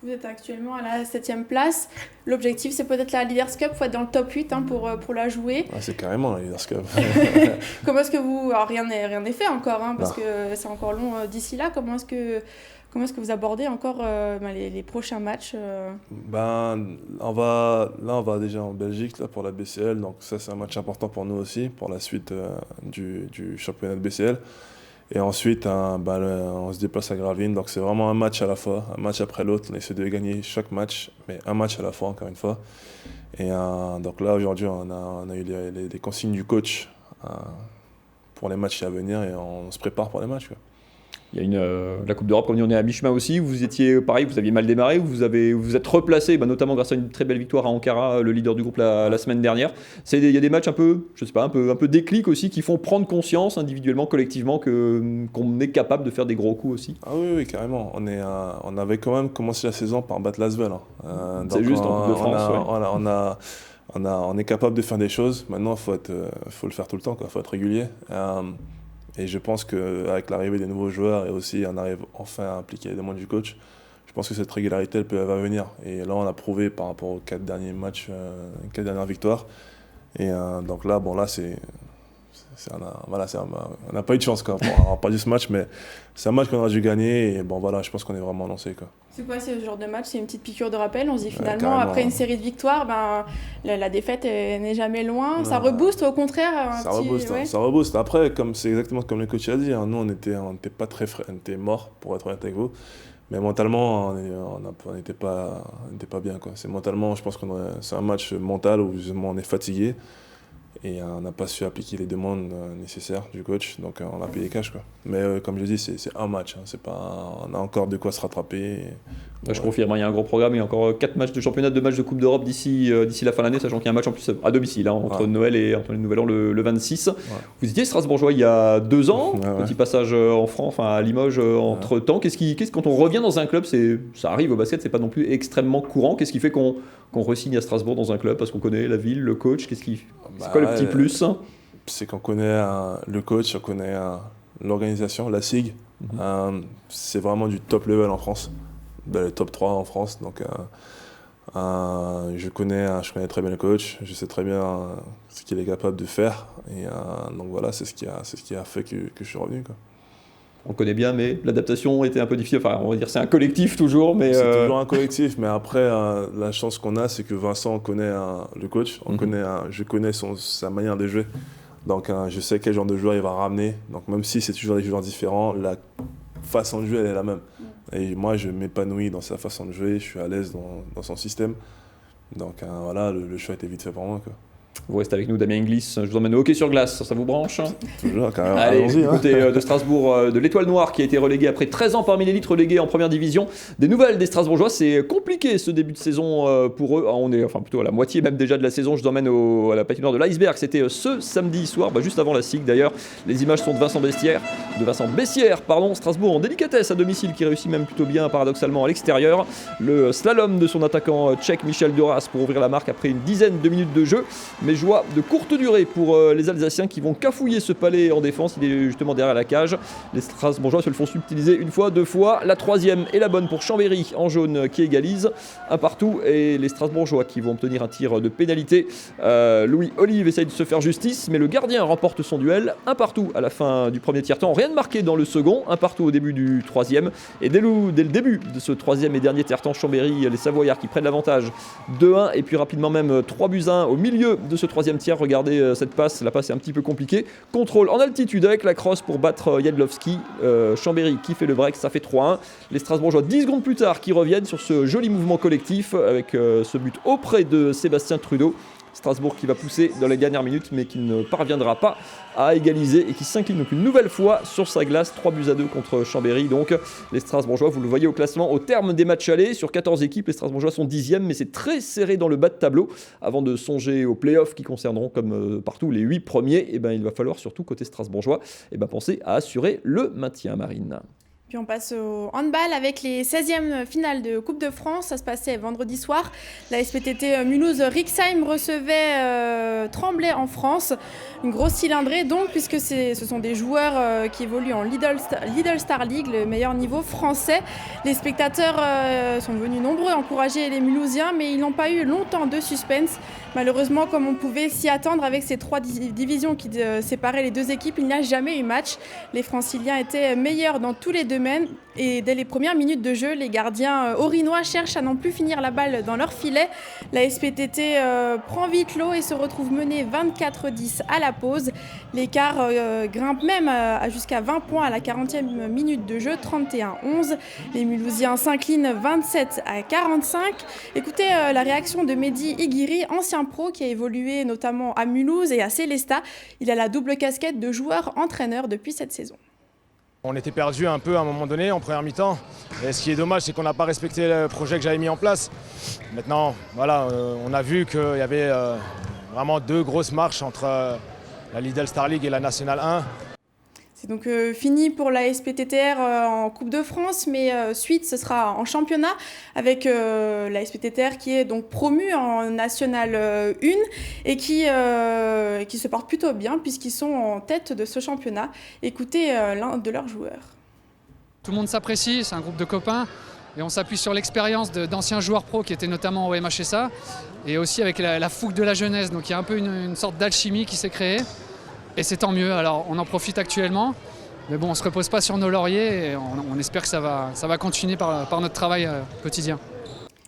Vous êtes actuellement à la 7e place. L'objectif, c'est peut-être la Leaders Cup. Il faut être dans le top 8 pour la jouer. Ouais, c'est carrément la Leaders Cup. Comment est-ce que vous... Alors, rien n'est fait encore, parce que c'est encore long d'ici là. Comment est-ce que vous abordez encore les prochains matchs on va déjà en Belgique là, pour la BCL. Donc ça, c'est un match important pour nous aussi, pour la suite du championnat de BCL. Et ensuite, on se déplace à Gravelines. Donc c'est vraiment un match à la fois, un match après l'autre. On essaie de gagner chaque match, mais un match à la fois, encore une fois. Et donc là, aujourd'hui, on a eu les consignes du coach pour les matchs à venir et on se prépare pour les matchs, quoi. Il y a la Coupe d'Europe, comme on est à mi-chemin aussi. Vous étiez pareil, vous aviez mal démarré, vous êtes replacé, notamment grâce à une très belle victoire à Ankara, le leader du groupe la semaine dernière. Il y a des matchs un peu déclic aussi, qui font prendre conscience individuellement, collectivement, qu'on est capable de faire des gros coups aussi. Ah oui, carrément. On avait quand même commencé la saison par battre l'Asvel. C'est juste en Coupe de France. On est capable de faire des choses. Maintenant, il faut le faire tout le temps, il faut être régulier. Et je pense qu'avec l'arrivée des nouveaux joueurs et aussi on arrive enfin à appliquer les demandes du coach, je pense que cette régularité elle va venir. Et là on a prouvé par rapport aux 4 derniers matchs, 4 dernières victoires. Et donc là, on n'a pas eu de chance, quoi, pour avoir perdu ce match, mais c'est un match qu'on aurait dû gagner et bon voilà, je pense qu'on est vraiment lancé, quoi. C'est quoi ce genre de match? C'est une petite piqûre de rappel. On se dit finalement, carrément. après une série de victoires, la défaite n'est jamais loin. Ça rebooste, au contraire. Ça rebooste. Après, c'est exactement comme le coach a dit, hein, nous on n'était pas très frais, on était morts, pour être honnête avec vous. Mais mentalement, on n'était pas bien, quoi. C'est mentalement, je pense que c'est un match mental où justement on est fatigué et on n'a pas su appliquer les demandes nécessaires du coach, donc on a payé cash, quoi. Mais comme je dis, c'est un match, hein, on a encore de quoi se rattraper. Je confirme, il y a un gros programme, il y a encore 4 matchs de championnat, 2 matchs de Coupe d'Europe d'ici la fin de l'année, sachant qu'il y a un match en plus à domicile, hein, entre Noël et le Nouvel An le 26. Ouais. Vous étiez strasbourgeois il y a 2 ans, petit passage en France, à Limoges entre temps. Quand on revient dans un club, ça arrive au basket, c'est pas non plus extrêmement courant. Qu'est-ce qui fait qu'on re-signe à Strasbourg dans un club? Parce qu'on connaît la ville, le coach, c'est quoi le petit plus? C'est qu'on connaît le coach, on connaît l'organisation, la SIG. C'est vraiment du top level en France. Le top 3 en France, donc je connais très bien le coach, je sais très bien ce qu'il est capable de faire, et donc voilà, c'est ce qui a fait que je suis revenu, quoi. On connaît bien, mais l'adaptation était un peu difficile. Enfin, on va dire c'est un collectif toujours, mais c'est toujours un collectif. Mais après, la chance qu'on a, c'est que Vincent connaît le coach, je connais sa manière de jouer, donc je sais quel genre de joueur il va ramener. Donc même si c'est toujours des joueurs différents, la façon de jouer elle est la même. Et moi, je m'épanouis dans sa façon de jouer, je suis à l'aise dans son système. Donc voilà, le choix était vite fait pour moi, quoi. Vous restez avec nous, Damien Inglis. Je vous emmène au hockey sur glace, ça vous branche? Toujours, carrément. Allez, écoutez, de Strasbourg, de l'Étoile Noire qui a été reléguée après 13 ans parmi l'élite, reléguée en première division. Des nouvelles des Strasbourgeois, c'est compliqué ce début de saison pour eux. On est plutôt à la moitié même déjà de la saison. Je vous emmène à la patinoire de l'Iceberg. C'était ce samedi soir, juste avant la SIG d'ailleurs. Les images sont de Vincent Bessières. Strasbourg en délicatesse à domicile qui réussit même plutôt bien paradoxalement à l'extérieur. Le slalom de son attaquant tchèque Michel Duras pour ouvrir la marque après une dizaine de minutes de jeu. Mais joie de courte durée pour les Alsaciens qui vont cafouiller ce palais en défense. Il est justement derrière la cage. Les Strasbourgeois se le font subtiliser une fois, 2 fois. La troisième est la bonne pour Chambéry en jaune qui égalise un partout. Et les Strasbourgeois qui vont obtenir un tir de pénalité. Louis Olive essaye de se faire justice, mais le gardien remporte son duel. Un partout à la fin du premier tiers-temps. Rien de marqué dans le second. Un partout au début du troisième. Et dès le début de ce troisième et dernier tiers-temps, Chambéry, les Savoyards qui prennent l'avantage 2-1 et puis rapidement même 3-1 au milieu de ce troisième tiers. Regardez cette passe, la passe est un petit peu compliquée. Contrôle en altitude avec la crosse pour battre Jadlowski. Chambéry qui fait le break, ça fait 3-1. Les Strasbourgeois 10 secondes plus tard qui reviennent sur ce joli mouvement collectif avec ce but auprès de Sébastien Trudeau. Strasbourg qui va pousser dans les dernières minutes mais qui ne parviendra pas à égaliser et qui s'incline donc une nouvelle fois sur sa glace, 3-2 contre Chambéry. Donc les Strasbourgeois, vous le voyez au classement, au terme des matchs allés, sur 14 équipes, les Strasbourgeois sont 10e, mais c'est très serré dans le bas de tableau. Avant de songer aux playoffs qui concerneront comme partout les 8 premiers, il va falloir surtout côté Strasbourgeois penser à assurer le maintien, Marine. Puis on passe au handball avec les 16e finales de Coupe de France. Ça se passait vendredi soir. La SPTT Mulhouse-Rixheim recevait Tremblay en France. Une grosse cylindrée donc, puisque ce sont des joueurs qui évoluent en Lidl Star League, le meilleur niveau français. Les spectateurs sont venus nombreux encourager les Mulhousiens, mais ils n'ont pas eu longtemps de suspense. Malheureusement, comme on pouvait s'y attendre avec ces 3 divisions qui séparaient les 2 équipes, il n'y a jamais eu match. Les Franciliens étaient meilleurs dans tous les domaines et dès les premières minutes de jeu, les gardiens orinois cherchent à non plus finir la balle dans leur filet. La SPTT prend vite l'eau et se retrouve menée 24-10 à la pause. L'écart grimpe même jusqu'à 20 points à la 40e minute de jeu, 31-11. Les Mulhousiens s'inclinent 27-45. Écoutez la réaction de Mehdi Iguiri, ancien pro qui a évolué notamment à Mulhouse et à Célestat. Il a la double casquette de joueur-entraîneur depuis cette saison. On était perdu un peu à un moment donné en première mi-temps. Et ce qui est dommage, c'est qu'on n'a pas respecté le projet que j'avais mis en place. Maintenant, voilà, on a vu qu'il y avait vraiment 2 grosses marches entre la Lidl Star League et la Nationale 1. C'est donc fini pour la SPTTR en Coupe de France, mais suite ce sera en championnat avec la SPTTR qui est donc promue en Nationale 1 et qui se porte plutôt bien puisqu'ils sont en tête de ce championnat. Écoutez l'un de leurs joueurs. Tout le monde s'apprécie, c'est un groupe de copains et on s'appuie sur l'expérience d'anciens joueurs pro qui étaient notamment au MHSA et aussi avec la fougue de la jeunesse. Donc il y a un peu une sorte d'alchimie qui s'est créée. Et c'est tant mieux. Alors on en profite actuellement. Mais bon, on ne se repose pas sur nos lauriers et on espère que ça va continuer par notre travail quotidien.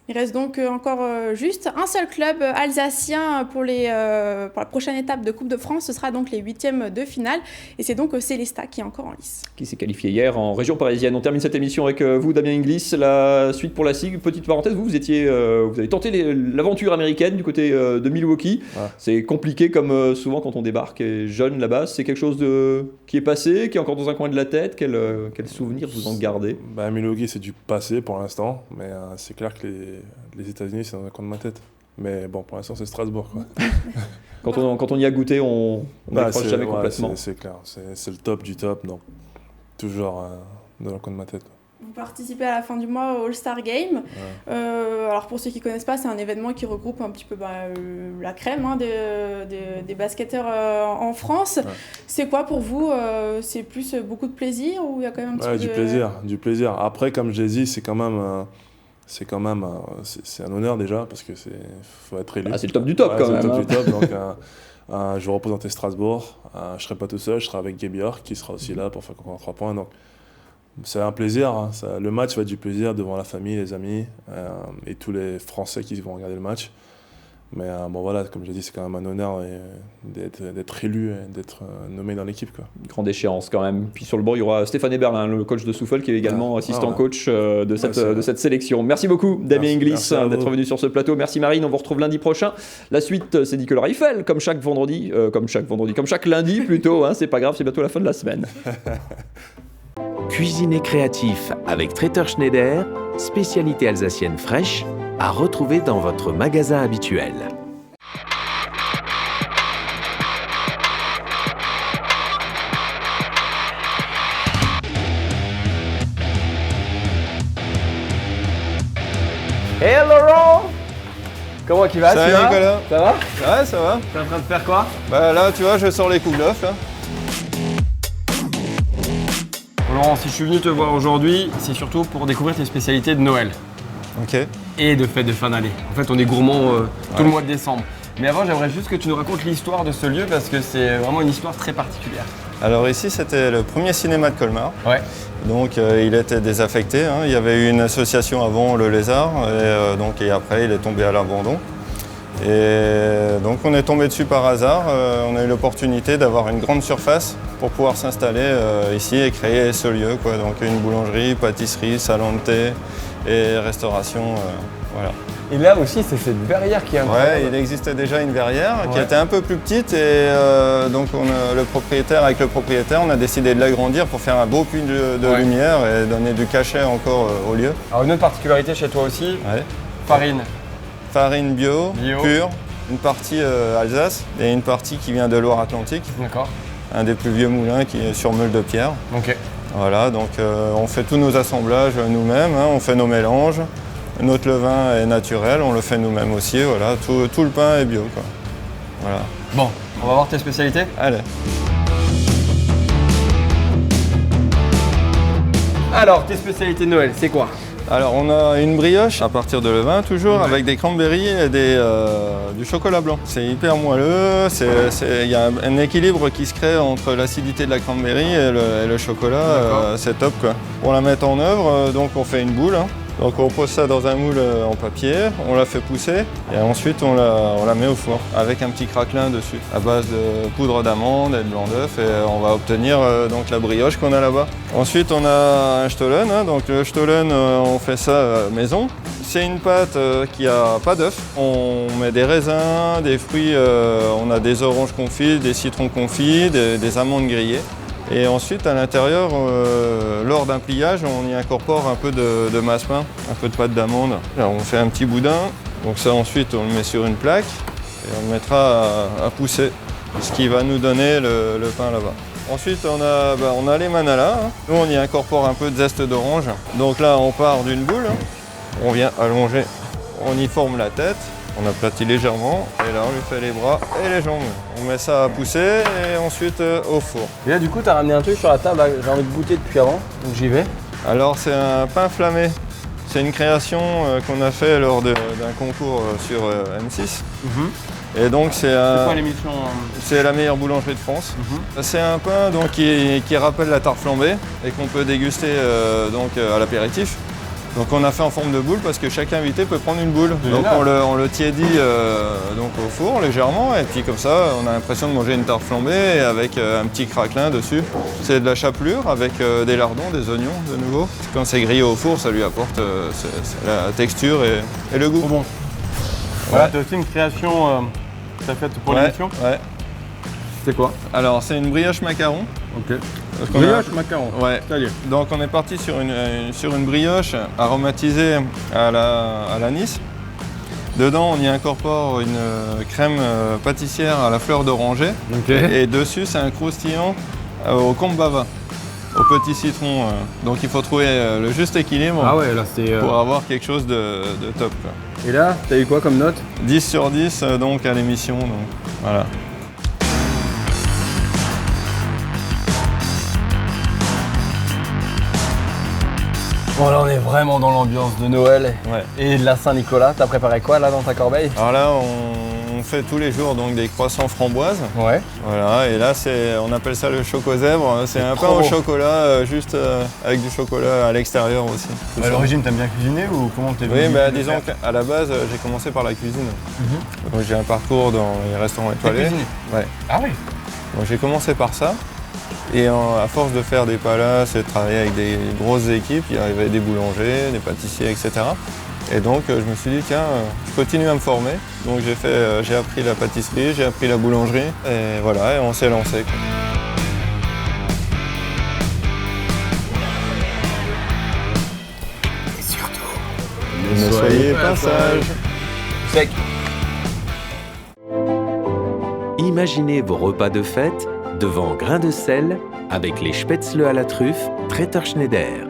Il reste donc encore juste un seul club alsacien pour la prochaine étape de Coupe de France. Ce sera donc les 8e de finale. Et c'est donc Célestat qui est encore en lice. Qui s'est qualifié hier en région parisienne. On termine cette émission avec vous, Damien Inglis. La suite pour la SIG. Petite parenthèse, vous avez tenté l'aventure américaine du côté de Milwaukee. Ouais. C'est compliqué comme souvent quand on débarque jeune là-bas. C'est quelque chose qui est passé, qui est encore dans un coin de la tête. Quel souvenir vous en gardez? Milwaukee, c'est du passé pour l'instant. Mais c'est clair que les États-Unis, c'est dans un coin de ma tête. Mais bon, pour l'instant, c'est Strasbourg, quoi. Quand on y a goûté, on n'accroche jamais complètement. C'est clair, c'est le top du top, donc toujours dans le coin de ma tête. Vous participez à la fin du mois au All-Star Game. Ouais. Alors pour ceux qui ne connaissent pas, c'est un événement qui regroupe un petit peu la crème des basketteurs en France. Ouais. C'est quoi pour vous? C'est plus beaucoup de plaisir ou il y a quand même un petit peu du plaisir. Après, comme je l'ai dit, c'est un honneur déjà parce que faut être élu. C'est le top du top quand même. C'est le top du top. Donc je vais représenter Strasbourg. Je serai pas tout seul, je serai avec Gabe York qui sera aussi là pour faire concours en 3 points. Donc c'est un plaisir. Hein. Le match va être du plaisir devant la famille, les amis et tous les Français qui vont regarder le match. Mais voilà, comme je l'ai dit, c'est quand même un honneur d'être élu et d'être nommé dans l'équipe. Grande échéance quand même. Puis sur le banc, il y aura Stéphane Eberlin, le coach de Souffle, qui est également assistant coach de cette sélection. Merci beaucoup, Damien Inglis, d'être venu sur ce plateau. Merci Marine, on vous retrouve lundi prochain. La suite, c'est Nicolas Riffel, comme chaque lundi plutôt. Hein, c'est pas grave, c'est bientôt la fin de la semaine. Cuisiner créatif avec Traiteur Schneider, spécialité alsacienne fraîche, à retrouver dans votre magasin habituel. Hey Laurent! Comment tu vas? Salut Nicolas! Ça va? Ouais, ça va. T'es en train de faire quoi? Là, tu vois, je sors les couvre-neufs, là. Laurent, si je suis venu te voir aujourd'hui, c'est surtout pour découvrir tes spécialités de Noël. Ok. Et de fêtes de fin d'année. En fait, on est gourmand tout le mois de décembre. Mais avant, j'aimerais juste que tu nous racontes l'histoire de ce lieu parce que c'est vraiment une histoire très particulière. Alors ici, c'était le premier cinéma de Colmar. Ouais. Donc il était désaffecté. Hein. Il y avait eu une association avant, le Lézard, et après il est tombé à l'abandon. Et donc on est tombé dessus par hasard. On a eu l'opportunité d'avoir une grande surface pour pouvoir s'installer ici et créer ce lieu, quoi. Donc une boulangerie, pâtisserie, salon de thé et restauration. Voilà. Et là aussi, c'est cette verrière qui est incroyable. Ouais, il existait déjà une verrière qui était un peu plus petite et donc avec le propriétaire, on a décidé de l'agrandir pour faire un beau puits de lumière et donner du cachet encore au lieu. Alors une autre particularité chez toi aussi, farine. Farine bio, pure, une partie Alsace et une partie qui vient de Loire-Atlantique. D'accord. Un des plus vieux moulins qui est sur Meule de Pierre. Ok. Voilà, donc on fait tous nos assemblages nous-mêmes, hein, on fait nos mélanges. Notre levain est naturel, on le fait nous-mêmes aussi, voilà, tout le pain est bio, quoi. Voilà. Bon, on va voir tes spécialités. Allez. Alors, tes spécialités de Noël, c'est quoi? Alors, on a une brioche à partir de levain, toujours, avec des cranberries et du chocolat blanc. C'est hyper moelleux, il y a un équilibre qui se crée entre l'acidité de la cranberry et le chocolat, c'est top, quoi. Pour la mettre en œuvre, donc on fait une boule. Hein. Donc on pose ça dans un moule en papier, on la fait pousser et ensuite on la met au four avec un petit craquelin dessus à base de poudre d'amande et de blanc d'œuf et on va obtenir donc la brioche qu'on a là-bas. Ensuite on a un stollen, hein, donc le stollen on fait ça maison. C'est une pâte qui a pas d'œuf, on met des raisins, des fruits, on a des oranges confits, des citrons confits, des amandes grillées. Et ensuite, à l'intérieur, lors d'un pliage, on y incorpore un peu de masse pain, un peu de pâte d'amande. On fait un petit boudin, donc ça ensuite on le met sur une plaque et on le mettra à pousser, ce qui va nous donner le pain là-bas. Ensuite, on a les manalas. Hein. Nous, on y incorpore un peu de zeste d'orange. Donc là, on part d'une boule, on vient allonger, on y forme la tête. On aplatit légèrement et là on lui fait les bras et les jambes. On met ça à pousser et ensuite au four. Et là du coup tu as ramené un truc sur la table, j'ai envie de goûter depuis avant, donc j'y vais. Alors c'est un pain flammé C'est une création qu'on a fait lors d'un concours sur M6. Et donc c'est quoi l'émission C'est la meilleure boulangerie de France. C'est un pain donc, qui rappelle la tarte flambée et qu'on peut déguster à l'apéritif. Donc on a fait en forme de boule parce que chaque invité peut prendre une boule. Donc on le tiédit au four légèrement et puis comme ça on a l'impression de manger une tarte flambée avec un petit craquelin dessus. C'est de la chapelure avec des lardons, des oignons de nouveau. Quand c'est grillé au four, ça lui apporte la texture et le goût. Bon. Voilà, tu as aussi une création que tu as faite pour l'émission. Ouais. C'est quoi? Alors c'est une brioche macaron. Ok. Brioche macaron. Ouais. C'est-à-dire? Donc on est parti sur une brioche aromatisée à l'anis. Dedans on y incorpore une crème pâtissière à la fleur d'oranger. Et dessus c'est un croustillant au combava, au petit citron. Donc il faut trouver le juste équilibre pour avoir quelque chose de top. Quoi. Et là, t'as eu quoi comme note? 10 sur 10 donc à l'émission. Voilà. Bon là on est vraiment dans l'ambiance de Noël et de la Saint-Nicolas. T'as préparé quoi là dans ta corbeille? Alors là on fait tous les jours donc des croissants framboises. Ouais. Voilà, et là on appelle ça le choco-zèbre. C'est un pain au chocolat juste avec du chocolat à l'extérieur aussi. À l'origine t'aimes bien cuisiner ou comment t'es venu? Oui, disons qu'à la base j'ai commencé par la cuisine. Donc, j'ai un parcours dans les restaurants étoilés. Ouais. Ah oui. Donc j'ai commencé par ça. Et à force de faire des palaces et de travailler avec des grosses équipes, il y avait des boulangers, des pâtissiers, etc. Et donc je me suis dit tiens, je continue à me former. Donc j'ai appris la pâtisserie, j'ai appris la boulangerie et voilà, et on s'est lancé. Et surtout, ne soyez pas sages. Sec. Imaginez vos repas de fête devant grains de sel avec les spätzle à la truffe Tretter Schneider.